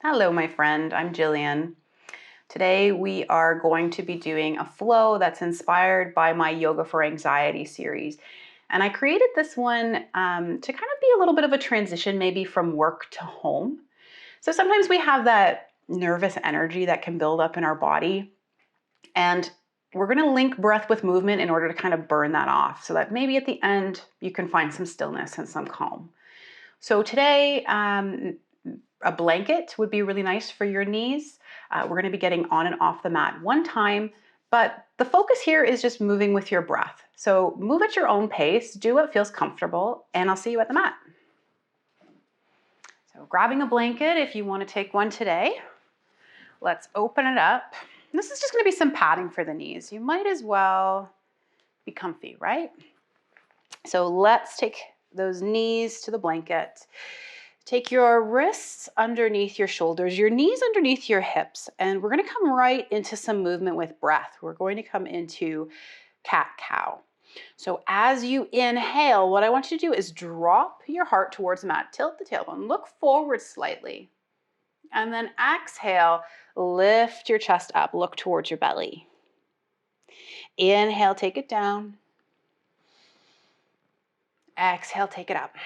Hello, my friend. I'm Gillian. Today we are going to be doing a flow that's inspired by my Yoga for Anxiety series. And I created this one to kind of be a little bit of a transition, maybe from work to home. So sometimes we have that nervous energy that can build up in our body. And we're going to link breath with movement in order to kind of burn that off so that maybe at the end you can find some stillness and some calm. So today, a blanket would be really nice for your knees. We're going to be getting on and off the mat one time, but the focus here is just moving with your breath. So move at your own pace, do what feels comfortable, and I'll see you at the mat. So grabbing a blanket if you want to take one today. Let's open it up. This is just going to be some padding for the knees. You might as well be comfy, right? So let's take those knees to the blanket. Take your wrists underneath your shoulders, your knees underneath your hips, and we're going to come right into some movement with breath. We're going to come into cat-cow. So as you inhale, what I want you to do is drop your heart towards the mat, tilt the tailbone, look forward slightly, and then exhale, lift your chest up, look towards your belly. Inhale, take it down. Exhale, take it up.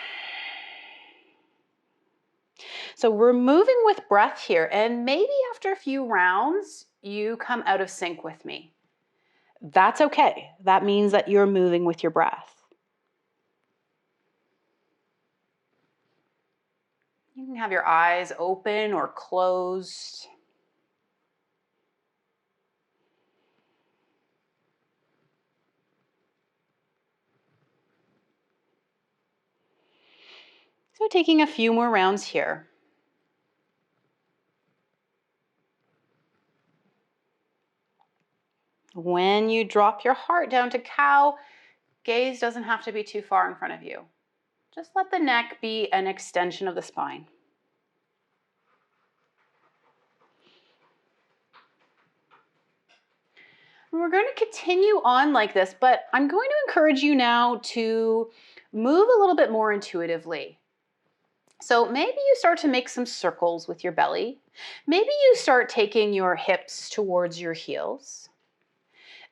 So we're moving with breath here, and maybe after a few rounds, you come out of sync with me. That's okay. That means that you're moving with your breath. You can have your eyes open or closed. So taking a few more rounds here. When you drop your heart down to cow, gaze doesn't have to be too far in front of you. Just let the neck be an extension of the spine. And we're going to continue on like this, but I'm going to encourage you now to move a little bit more intuitively. So maybe you start to make some circles with your belly. Maybe you start taking your hips towards your heels.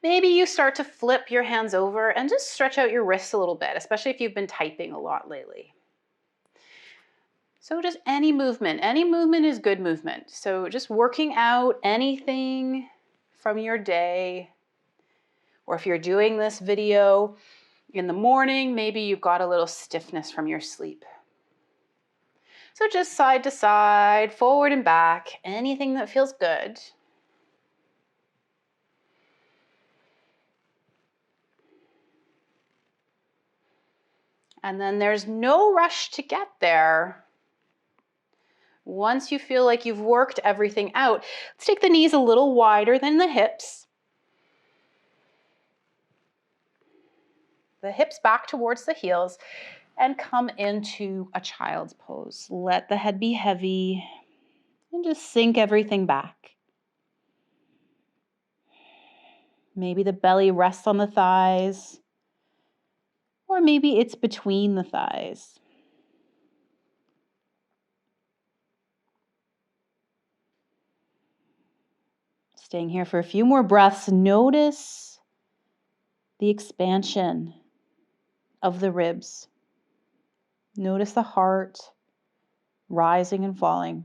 Maybe you start to flip your hands over and just stretch out your wrists a little bit, especially if you've been typing a lot lately. So just any movement is good movement. So just working out anything from your day, or if you're doing this video in the morning, maybe you've got a little stiffness from your sleep. So just side to side, forward and back, anything that feels good. And then there's no rush to get there. Once you feel like you've worked everything out, let's take the knees a little wider than the hips. The hips back towards the heels and come into a child's pose. Let the head be heavy and just sink everything back. Maybe the belly rests on the thighs, or maybe it's between the thighs. Staying here for a few more breaths, notice the expansion of the ribs. Notice the heart rising and falling.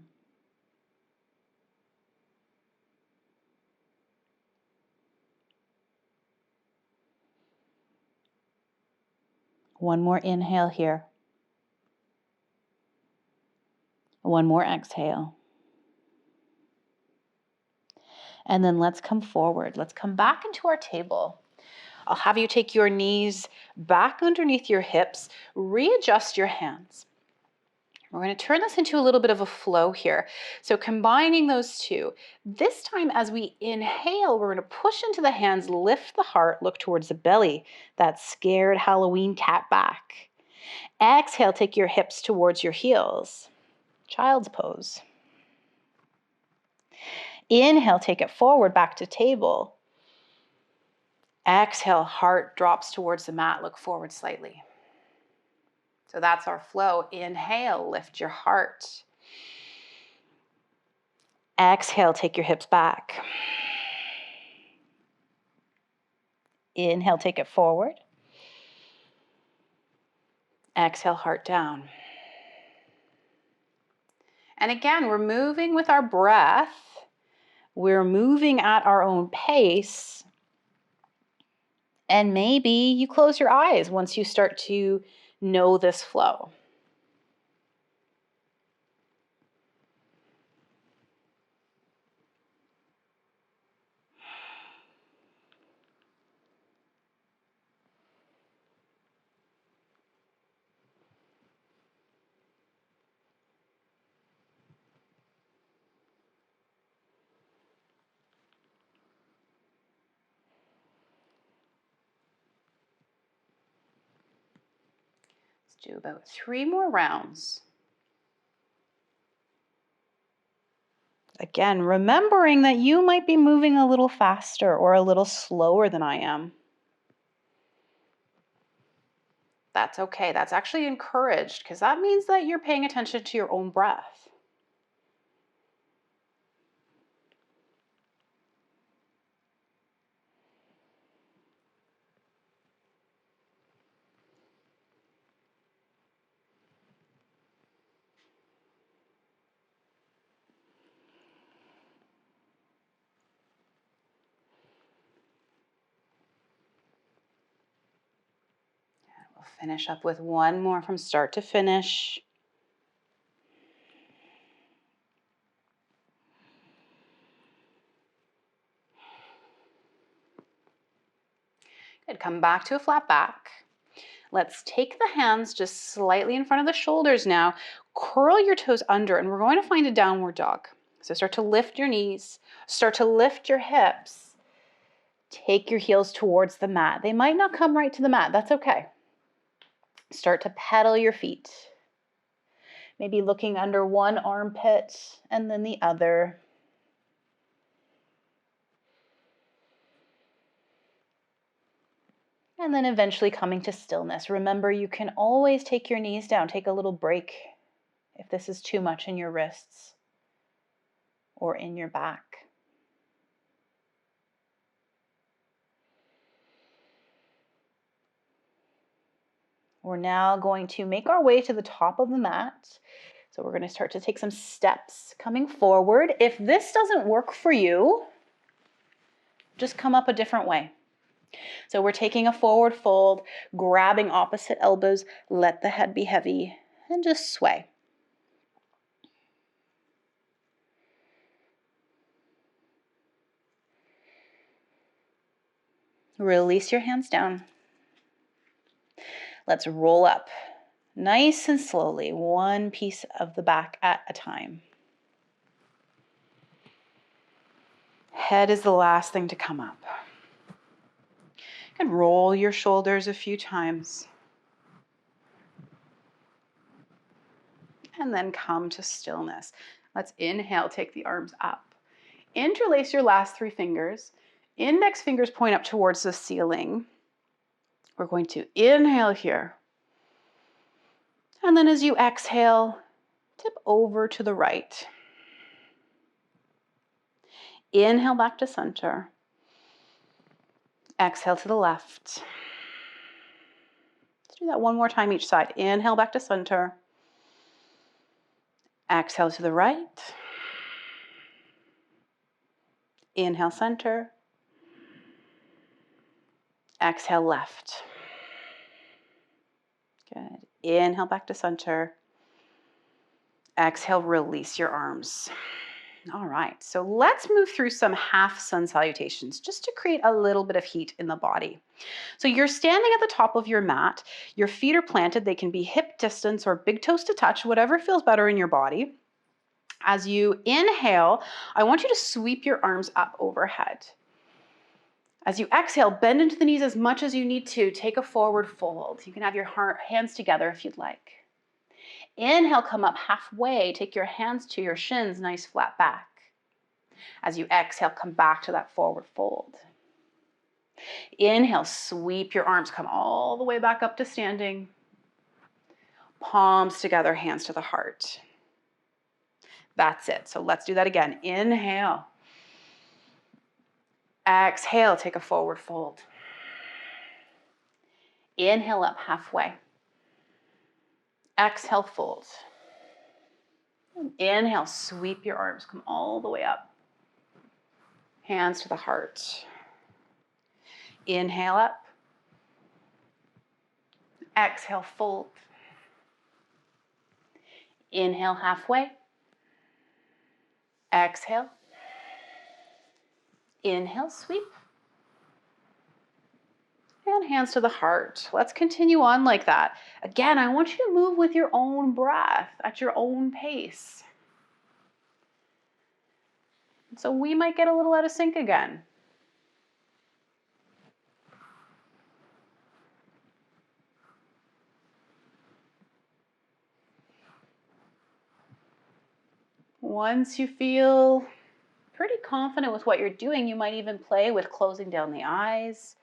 One more inhale here. One more exhale. And then let's come forward. Let's come back into our table. I'll have you take your knees back underneath your hips, readjust your hands. We're going to turn this into a little bit of a flow here. So combining those two. This time as we inhale, we're going to push into the hands, lift the heart, look towards the belly, that scared Halloween cat back. Exhale, take your hips towards your heels. Child's pose. Inhale, take it forward, back to table. Exhale, heart drops towards the mat, look forward slightly. So that's our flow. Inhale, lift your heart. Exhale, take your hips back. Inhale, take it forward. Exhale, heart down. And again, we're moving with our breath. We're moving at our own pace. And maybe you close your eyes once you start to know this flow. Do about 3 more rounds. Again, remembering that you might be moving a little faster or a little slower than I am. That's okay. That's actually encouraged because that means that you're paying attention to your own breath. Finish up with one more from start to finish. Good. Come back to a flat back. Let's take the hands just slightly in front of the shoulders now. Curl your toes under, and we're going to find a downward dog. So start to lift your knees, start to lift your hips. Take your heels towards the mat. They might not come right to the mat. That's okay. Start to pedal your feet. Maybe looking under one armpit and then the other. And then eventually coming to stillness. Remember, you can always take your knees down. Take a little break if this is too much in your wrists or in your back. We're now going to make our way to the top of the mat. So we're going to start to take some steps coming forward. If this doesn't work for you, just come up a different way. So we're taking a forward fold, grabbing opposite elbows, let the head be heavy, and just sway. Release your hands down. Let's roll up nice and slowly, one piece of the back at a time. Head is the last thing to come up. You can roll your shoulders a few times. And then come to stillness. Let's inhale, take the arms up. Interlace your last 3 fingers. Index fingers point up towards the ceiling. We're going to inhale here. And then as you exhale, tip over to the right. Inhale back to center. Exhale to the left. Let's do that one more time each side. Inhale back to center. Exhale to the right. Inhale center. Exhale left. Good. Inhale back to center. Exhale, release your arms. All right, so let's move through some half sun salutations just to create a little bit of heat in the body. So you're standing at the top of your mat. Your feet are planted. They can be hip distance or big toes to touch, whatever feels better in your body. As you inhale, I want you to sweep your arms up overhead. As you exhale, bend into the knees as much as you need to. Take a forward fold. You can have your hands together if you'd like. Inhale, come up halfway. Take your hands to your shins, nice flat back. As you exhale, come back to that forward fold. Inhale, sweep your arms, come all the way back up to standing. Palms together, hands to the heart. That's it. So let's do that again. Inhale. Exhale, take a forward fold. Inhale up halfway. Exhale, fold. Inhale, sweep your arms, come all the way up. Hands to the heart. Inhale up. Exhale, fold. Inhale halfway. Exhale. Inhale, sweep. And hands to the heart. Let's continue on like that. Again, I want you to move with your own breath at your own pace. So we might get a little out of sync again. Once you feel pretty confident with what you're doing, you might even play with closing down the eyes.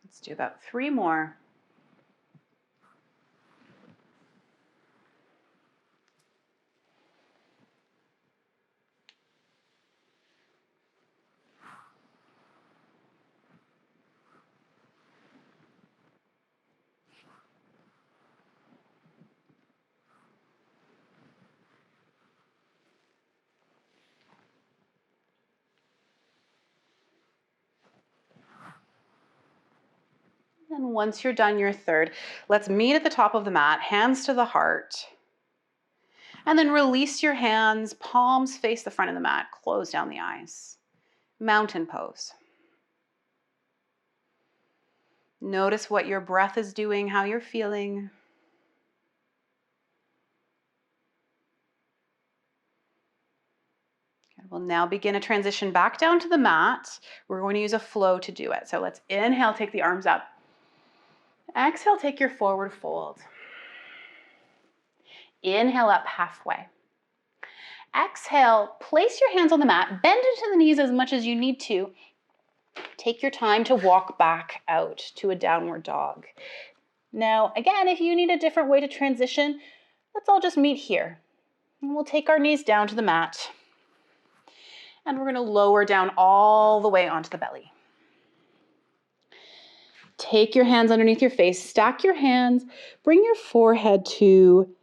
Let's do about 3 more. And once you're done your third, let's meet at the top of the mat, hands to the heart. And then release your hands, palms face the front of the mat, close down the eyes. Mountain pose. Notice what your breath is doing, how you're feeling. We'll now begin a transition back down to the mat. We're going to use a flow to do it. So let's inhale, take the arms up. Exhale, take your forward fold. Inhale up halfway. Exhale, place your hands on the mat, bend into the knees as much as you need to. Take your time to walk back out to a downward dog. Now, again, if you need a different way to transition, let's all just meet here. And we'll take our knees down to the mat. And we're going to lower down all the way onto the belly. Take your hands underneath your face, stack your hands, bring your forehead to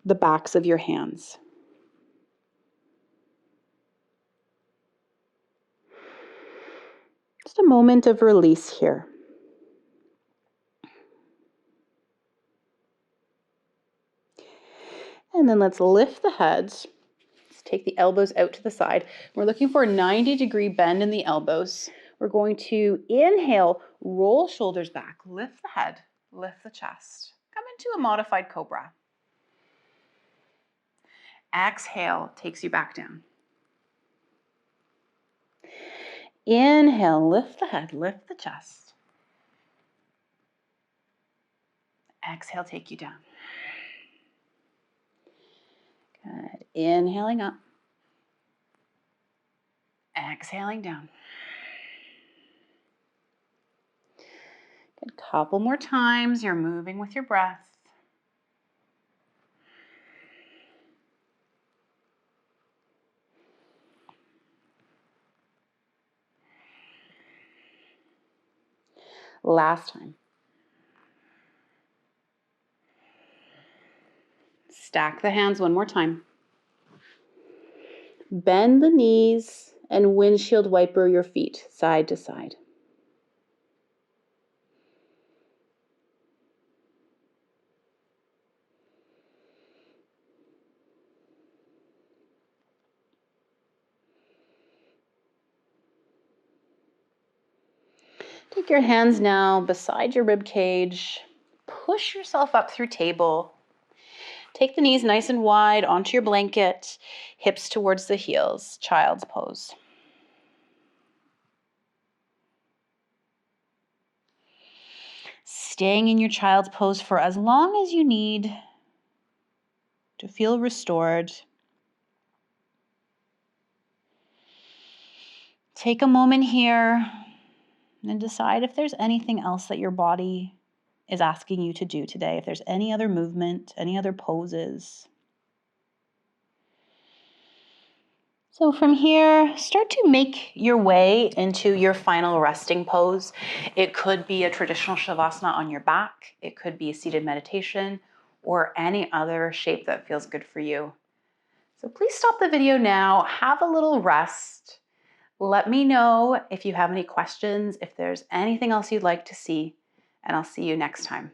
the backs of your hands. Just a moment of release here. And then let's lift the heads. Let's take the elbows out to the side. We're looking for a 90-degree bend in the elbows. We're going to inhale, roll shoulders back, lift the head, lift the chest. Come into a modified cobra. Exhale takes you back down. Inhale, lift the head, lift the chest. Exhale, take you down. Good. Inhaling up. Exhaling down. Good. Couple more times. You're moving with your breath. Last time. Stack the hands one more time. Bend the knees and windshield wiper your feet side to side. Take your hands now beside your rib cage. Push yourself up through table. Take the knees nice and wide onto your blanket, hips towards the heels, child's pose. staying in your child's pose for as long as you need to feel restored. Take a moment here and decide if there's anything else that your body is asking you to do today, if there's any other movement, any other poses. So from here, start to make your way into your final resting pose. It could be a traditional Shavasana on your back. It could be a seated meditation or any other shape that feels good for you. So please stop the video now, have a little rest. Let me know if you have any questions, if there's anything else you'd like to see, and I'll see you next time.